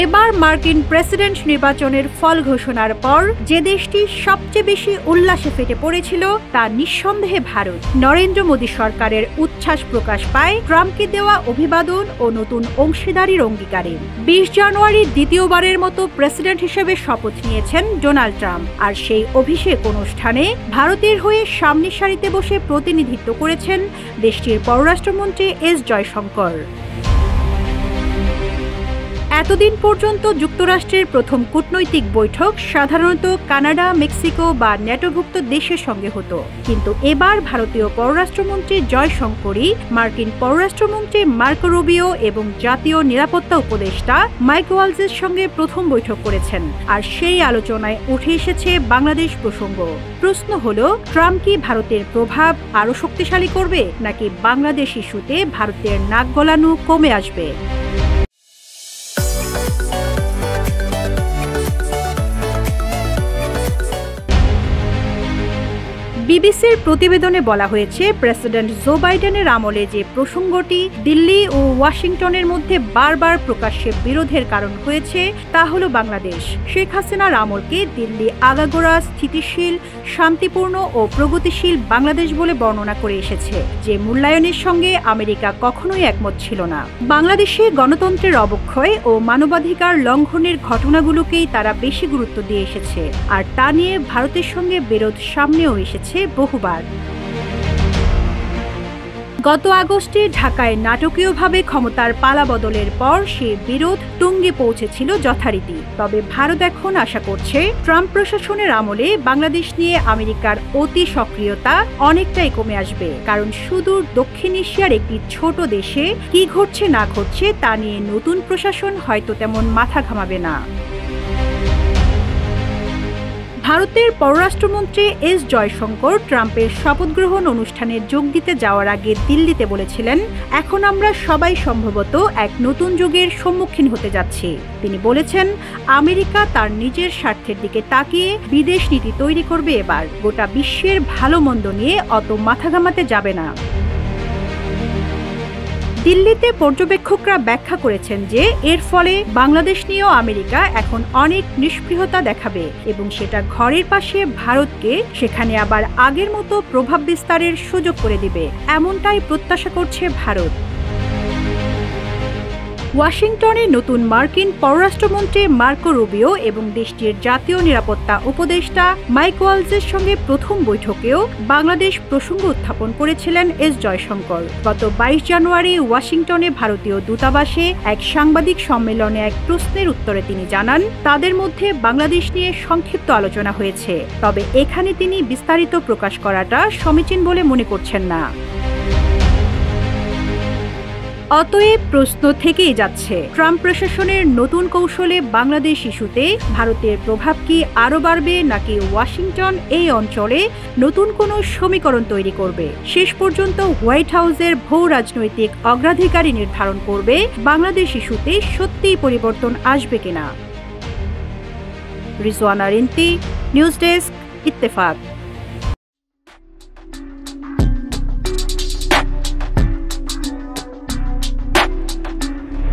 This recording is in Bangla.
এবার মার্কিন প্রেসিডেন্ট নির্বাচনের ফল ঘোষণার পর যে দেশটি সবচেয়ে বেশি উল্লাসে ফেটে পড়েছিল তা নিঃসন্দেহে ভারত। নরেন্দ্র মোদী সরকারের উচ্ছ্বাস প্রকাশ পায় ট্রাম্পকে দেওয়া অভিবাদন ও নতুন অংশীদারির অঙ্গীকারে। ২০ জানুয়ারি দ্বিতীয়বারের মতো প্রেসিডেন্ট হিসেবে শপথ নিয়েছেন ডোনাল্ড ট্রাম্প। আর সেই অভিষেক অনুষ্ঠানে ভারতের হয়ে সামনের সারিতে বসে প্রতিনিধিত্ব করেছেন দেশটির পররাষ্ট্রমন্ত্রী এস জয়শঙ্কর। এতদিন পর্যন্ত যুক্তরাষ্ট্রের প্রথম কূটনৈতিক বৈঠক সাধারণত কানাডা, মেক্সিকো বা ন্যাটোভুক্ত দেশের সঙ্গে হতো, কিন্তু এবার ভারতীয় পররাষ্ট্রমন্ত্রী জয়শঙ্করই মার্কিন পররাষ্ট্রমন্ত্রী মার্কো রুবিও এবং জাতীয় নিরাপত্তা উপদেষ্টা মাইক ওয়ালজের সঙ্গে প্রথম বৈঠক করেছেন। আর সেই আলোচনায় উঠে এসেছে বাংলাদেশ প্রসঙ্গ। প্রশ্ন হলো, ট্রাম্প কি ভারতের প্রভাব আরও শক্তিশালী করবে, নাকি বাংলাদেশ ইস্যুতে ভারতের নাক গলানো কমে আসবে? বিবিসির প্রতিবেদনে বলা হয়েছে, প্রেসিডেন্ট জো বাইডেনের আমলে যে প্রসঙ্গটি দিল্লি ও ওয়াশিংটনের মধ্যে বারবার প্রকাশ্যে বিরোধের কারণ হয়েছে তা হলো বাংলাদেশ। শেখ হাসিনার আমলকে দিল্লি আগাগোড়া স্থিতিশীল, শান্তিপূর্ণ ও প্রগতিশীল বাংলাদেশ বলে বর্ণনা করে এসেছে, যে মূল্যায়নের সঙ্গে আমেরিকা কখনোই একমত ছিল না। বাংলাদেশে গণতন্ত্রের অবক্ষয় ও মানবাধিকার লঙ্ঘনের ঘটনাগুলোকেই তারা বেশি গুরুত্ব দিয়ে এসেছে, আর তা নিয়ে ভারতের সঙ্গে বিরোধ সামনেও এসেছে বহুবার। গত আগস্টে ঢাকায় নাটকীয়ভাবে ক্ষমতার পালাবদলের পর সে বিরোধ তুঙ্গে পৌঁছেছিল যথারীতি। তবে ভারত এখন আশা করছে ট্রাম্প প্রশাসনের আমলে বাংলাদেশ নিয়ে আমেরিকার অতি সক্রিয়তা অনেকটাই কমে আসবে, কারণ সুদূর দক্ষিণ এশিয়ার একটি ছোট দেশে কি ঘটছে না ঘটছে তা নিয়ে নতুন প্রশাসন হয়তো তেমন মাথা ঘামাবে না। ভারতের পররাষ্ট্রমন্ত্রী এস জয়শঙ্কর ট্রাম্পের শপথ গ্রহণ অনুষ্ঠানে যোগ দিতে যাওয়ার আগে দিল্লিতে বলেছিলেন, এখন আমরা সবাই সম্ভবত এক নতুন যুগের সম্মুখীন হতে যাচ্ছি। তিনি বলেছেন, আমেরিকা তার নিজের স্বার্থের দিকে তাকিয়ে বিদেশ নীতি তৈরি করবে, এবার গোটা বিশ্বের ভালো মন্দ নিয়ে অত মাথা ঘামাতে যাবে না। দিল্লিতে পর্যবেক্ষকরা ব্যাখ্যা করেছেন যে এর ফলে বাংলাদেশ নিয়েও আমেরিকা এখন অনেক নিষ্পৃহতা দেখাবে এবং সেটা ঘরের পাশে ভারতকে সেখানে আবার আগের মতো প্রভাব বিস্তারের সুযোগ করে দিবে, এমনটাই প্রত্যাশা করছে ভারত। ওয়াশিংটনে নতুন মার্কিন পররাষ্ট্রমন্ত্রী মার্কো রুবিও এবং দেশটির জাতীয় নিরাপত্তা উপদেষ্টা মাইক ওয়ালজের সঙ্গে প্রথম বৈঠকেও বাংলাদেশ প্রসঙ্গ উত্থাপন করেছিলেন এস জয়শঙ্কর। গত ২২ জানুয়ারি ওয়াশিংটনে ভারতীয় দূতাবাসে এক সাংবাদিক সম্মেলনে এক প্রশ্নের উত্তরে তিনি জানান, তাদের মধ্যে বাংলাদেশ নিয়ে সংক্ষিপ্ত আলোচনা হয়েছে, তবে এখানে তিনি বিস্তারিত প্রকাশ করাটা সমীচীন বলে মনে করছেন না। অতএব প্রশ্ন থেকেই যাচ্ছে, ট্রাম্প প্রশাসনের নতুন কৌশলে বাংলাদেশ ইস্যুতে ভারতের প্রভাব কি আরও বাড়বে, নাকি ওয়াশিংটন এই অঞ্চলে নতুন কোনো সমীকরণ তৈরি করবে? শেষ পর্যন্ত হোয়াইট হাউসের ভূ রাজনৈতিক অগ্রাধিকারই নির্ধারণ করবে বাংলাদেশ ইস্যুতে সত্যিই পরিবর্তন আসবে কিনা। Rizwana Rinti, news desk, Ittefaq.